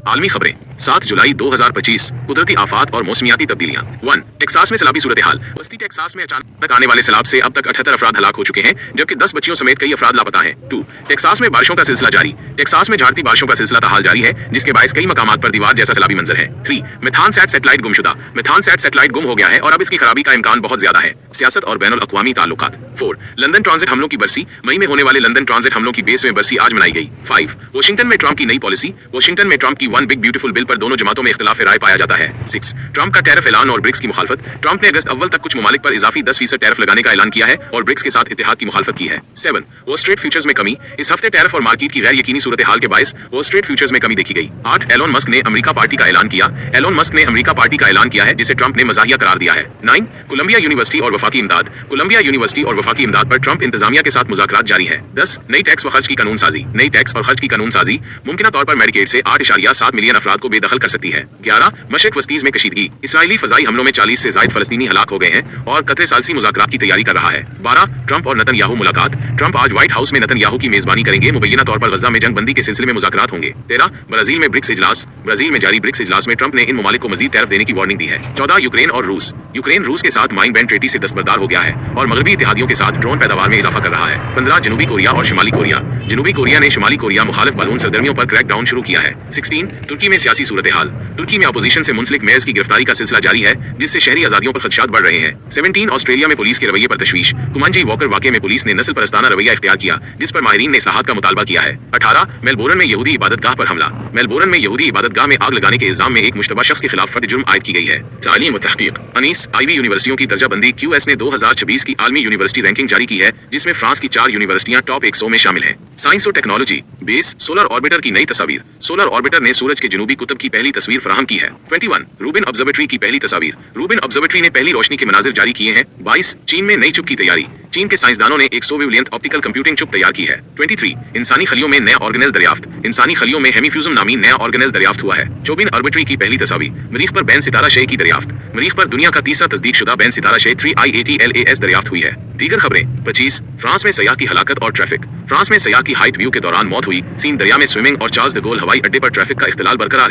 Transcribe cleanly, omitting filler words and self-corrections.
عالمی خبریں 7 جولائی 2025 قدرتی آفات اور موسمیاتی تبدیلیاں 1 ٹیکساس میں سیلابی صورتحال وسطی ٹیکساس میں اچانک آنے والے سیلاب سے اب تک 78 افراد ہلاک ہو چکے ہیں جبکہ 10 بچیوں سمیت کئی افراد لاپتہ ہیں 2 ٹیکساس میں بارشوں کا سلسلہ جاری ٹیکساس میں جھاڑتی بارشوں کا سلسلہ تاحال جاری ہے جس کے باعث کئی مقامات پر دیوار جیسا سیلابی منظر ہے 3 میتھان سیٹ سیٹلائٹ گمشدہ میتھان سیٹ سیٹلائٹ گم ہو گیا ہے اور اب اس کی خرابی کا امکان بہت زیادہ ہے سیاست اور بین الاقوامی تعلقات 4 لندن ٹرانزٹ حملوں کی برسی مئی میں ہونے والے لندن ٹرانزٹ حملوں کی بیس میں برسی آج منائی گئی 5 واشنگٹن میں ٹرمپ کی نئی پالیسی واشنگٹن میں ٹرمپ کی ون بگ بیوٹیفل بل پر دونوں جماعتوں میں اختلاف رائے پایا جاتا ہے 6 ٹرمپ کا ٹیرف اعلان اور برکس کی مخالفت ٹرمپ نے اگست اول تک کچھ ممالک پر اضافی 10% ٹیرف لگانے کا اعلان کیا ہے اور برکس کے ساتھ اتحاد کی مخالفت کی ہے 7 وال اسٹریٹ فیوچرز میں کمی اس ہفتے ٹیرف اور مارکیٹ کی غیر یقینی صورتحال کے باعث وال اسٹریٹ فیوچرز میں کمی دیکھی گئی 8 ایلون مسک نے امریکہ پارٹی کا اعلان کیا ایلون مسک نے امریکہ پارٹی کا اعلان کیا ہے جسے ٹرمپ نے مزاحیہ قرار دیا ہے 9 کولمبیا یونیورسٹی اور وفاقی امداد کولمبیا یونیورسٹی اور وفاقی امداد پر ٹرمپ انتظامیہ کے ساتھ مذاکرات جاری ہیں 10 نئی ٹیکس و خرچ کی قانون سازی نئی ٹیکس اور خرچ کی قانون سازی ممکنہ طور پر میڈیکیڈ سے 8.7 ملین افراد کو بے دخل کر سکتی ہے 11 مشرق وسطیز میں کشیدگی اسرائیلی فضائی حملوں میں 40 سے زائد فلسطینی ہلاک ہو گئے ہیں اور قطر ثالثی مذاکرات کی تیاری کر رہا ہے 12 ٹرمپ اور نتن یاہو ملاقات ٹرمپ آج وائٹ ہاؤس میں نتن یاہو کی میزبانی کریں گے مبینہ طور پر غزہ میں جنگ بندی کے سلسلے میں مذاکرات ہوں گے 13 برازیل میں برکس اجلاس برازیل میں جاری برکس اجلاس میں ٹرمپ نے ان ممالک کو مزید ٹیرف دینے کی وارننگ دی ہے 14 یوکرین اور روس یوکرین روس کے ساتھ مائن بینڈ ٹریٹی سے دستبردار ہو گیا ہے اور مغربی اتحادیوں کے ساتھ ڈرون پیداوار میں اضافہ کر رہا ہے 15 جنوبی کوریا اور شمالی کوریا جنوبی کوریا نے شمالی کوریا مخالف بالون سرگرمیوں پر کریک ڈاؤن شروع کیا ہے 16 ترکی میں سیاسی صورتحال ترکی میں اپوزیشن سے منسلک میئرز کی گرفتاری کا سلسلہ جاری ہے جس سے شہری آزادیوں پر خدشات بڑھ رہے ہیں 17 آسٹریلیا میں پولیس کے رویے پر تشویش کمانجی واکر واقعے میں پولیس نے نسل پرستانہ رویہ اختیار کیا جس پر ماہرین نے اصلاحات کا مطالبہ کیا ہے 18 میلبورن میں یہودی عبادت گاہ پر حملہ میلبورن میں یہودی عبادت گاہ میں آگ لگانے کے الزام میں ایک مشتبہ شخص کے خلاف فرد جرم عائد کی گئی ہے تعلیم و تحقیق انیس آئی بی یونیورسٹیوں کی درجہ بندی کیو ایس نے 2026 کی عالمی یونیورسٹی رینکنگ جاری کی ہے جس میں فرانس کی 4 یونیورسٹیاں ٹاپ 100 میں شامل ہیں سائنس و ٹیکنالوجی بیس سولر آربیٹر کی نئی تصاویر سولر آربیٹر نے سورج کے جنوبی قطب کی پہلی تصویر فراہم کی ہے 21 روبن آبزرویٹری کی پہلی تصاویر روبن آبزرویٹری نے پہلی روشنی کے مناظر جاری کیے ہیں 22 چین میں نئی چپ کی تیاری چین کے سائنسدانوں نے ایک 100 ویولینٹ آپٹیکل کمپیوٹنگ چپ تیار کی ہے 23 انسانی خلیوں میں نیا آرگنیل دریافت انسانی خلیوں میں ہیمیفیوزم نامی نیا آرگنیل دریافت ہوا ہے 24 آربیٹری کی پہلی تصاویر مریخ پر بین ستارہ شے کی دریافت مریخ پر دنیا کا تیسرا تصدیق شدہ بین ستارہ شے 3IATLAS دریافت ہوئی ہے دیگر خبریں 25 فرانس میں سیاح کی ہلاکت اور ٹریفک فرانس میں سیاح کی ہائٹ ویو کے دوران موت ہوئی سین دریا میں سوئمنگ اور چارلز ڈے گول ہوائی اڈے پر ٹریفک کا اختلال برقرار ہے